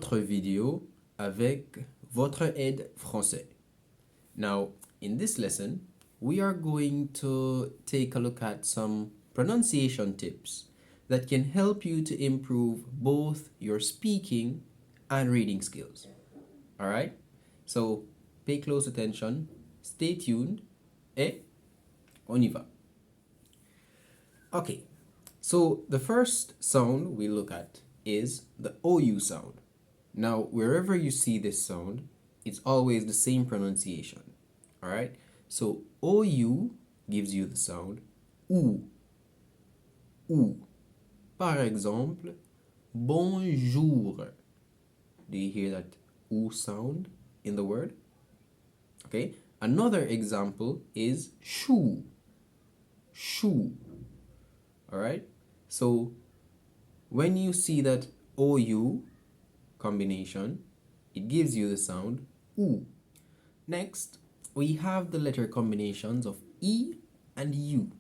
autre vidéo avec votre aide français. Now, in this lesson, we are going to take a look at some pronunciation tips that can help you to improve both your speaking and reading skills. All right? So, pay close attention, stay tuned, et on y va. Okay, so the first sound we look at is the OU sound. Now, wherever you see this sound, it's always the same pronunciation. All right? So, OU gives you the sound OU. OU. Par exemple, bonjour. Do you hear that OU sound in the word? Okay. Another example is shoe. Shoe. All right. So when you see that OU combination, it gives you the sound OO. Next, we have the letter combinations of E and U.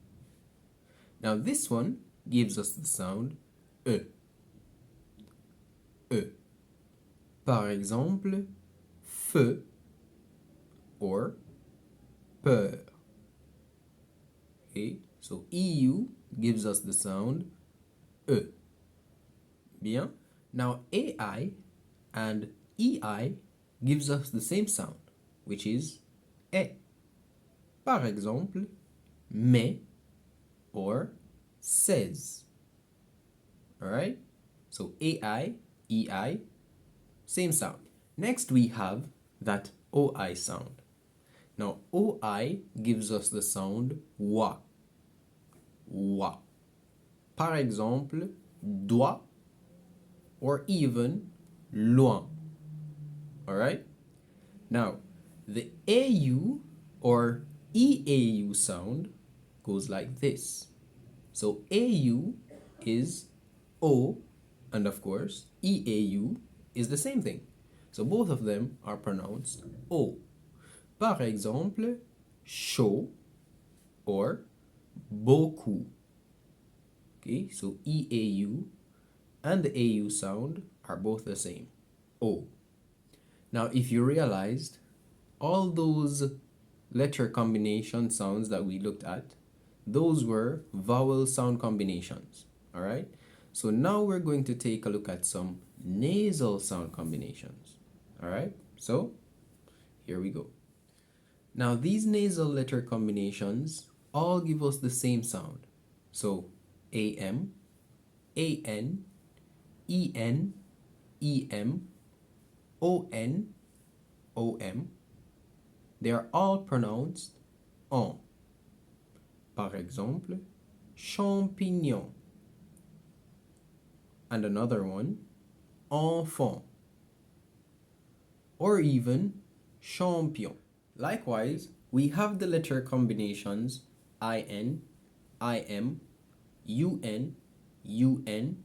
Now this one gives us the sound E. E. Par exemple, feu or peur. Okay, so EU gives us the sound E. Bien. Now AI and EI gives us the same sound, which is E. Par exemple, mais or says. Alright? So AI, EI, same sound. Next we have that OI sound. Now OI gives us the sound wa. Wa. Par exemple, doigt or even loin. Alright? Now, the AU or EAU sound goes like this. So AU is O, and of course, EAU is the same thing. So both of them are pronounced O. Par exemple, chaud or beaucoup. Okay, so EAU and the AU sound are both the same, O. Now, if you realized, all those letter combination sounds that we looked at, those were vowel sound combinations, all right? So now we're going to take a look at some nasal sound combinations, all right? So here we go. Now, these nasal letter combinations all give us the same sound. So AM, AN, EN, EM, ON, OM, they are all pronounced en. Par exemple, champignon. And another one, enfant. Or even champion. Likewise, we have the letter combinations IN, IM, UN, UN,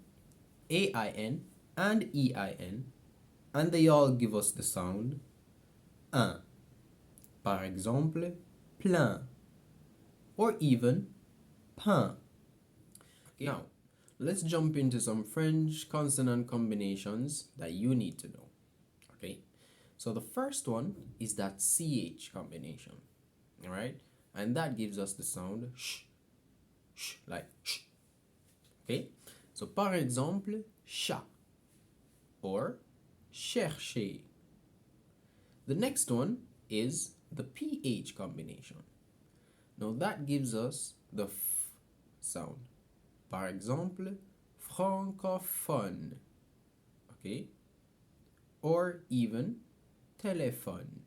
AIN, and EIN, and they all give us the sound un. Par exemple, plein, or even pain. Okay. Now, let's jump into some French consonant combinations that you need to know. Okay, so the first one is that CH combination, all right? And that gives us the sound sh, sh, like sh. Okay, so par exemple, chat or chercher. The next one is the PH combination. Now that gives us the F sound. Par exemple, francophone. Okay, or even téléphone.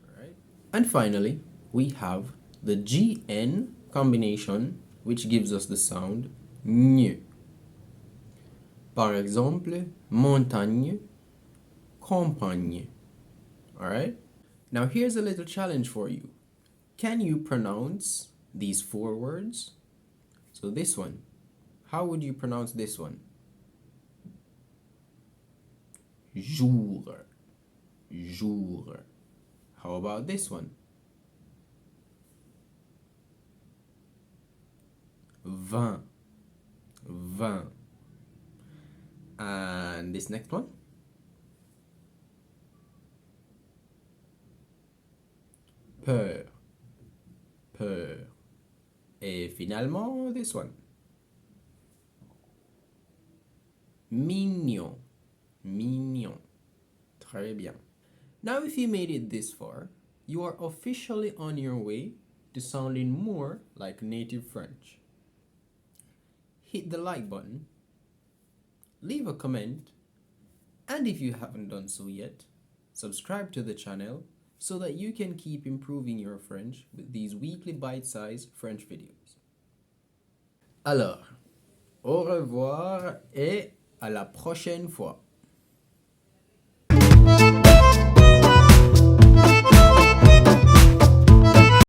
All right. And finally, we have the GN combination, which gives us the sound ñ. Par exemple, montagne, campagne. All right. Now here's a little challenge for you. Can you pronounce these four words? So this one, how would you pronounce this one? Jour, jour. How about this one? Vin, vin. And this next one? peur, peur. Et finalement, this one. Mignon, mignon. Très bien. Now, if you made it this far, you are officially on your way to sounding more like native French. Hit the like button, leave a comment, and if you haven't done so yet, subscribe to the channel so that you can keep improving your French with these weekly bite-sized French videos. Alors, au revoir et à la prochaine fois.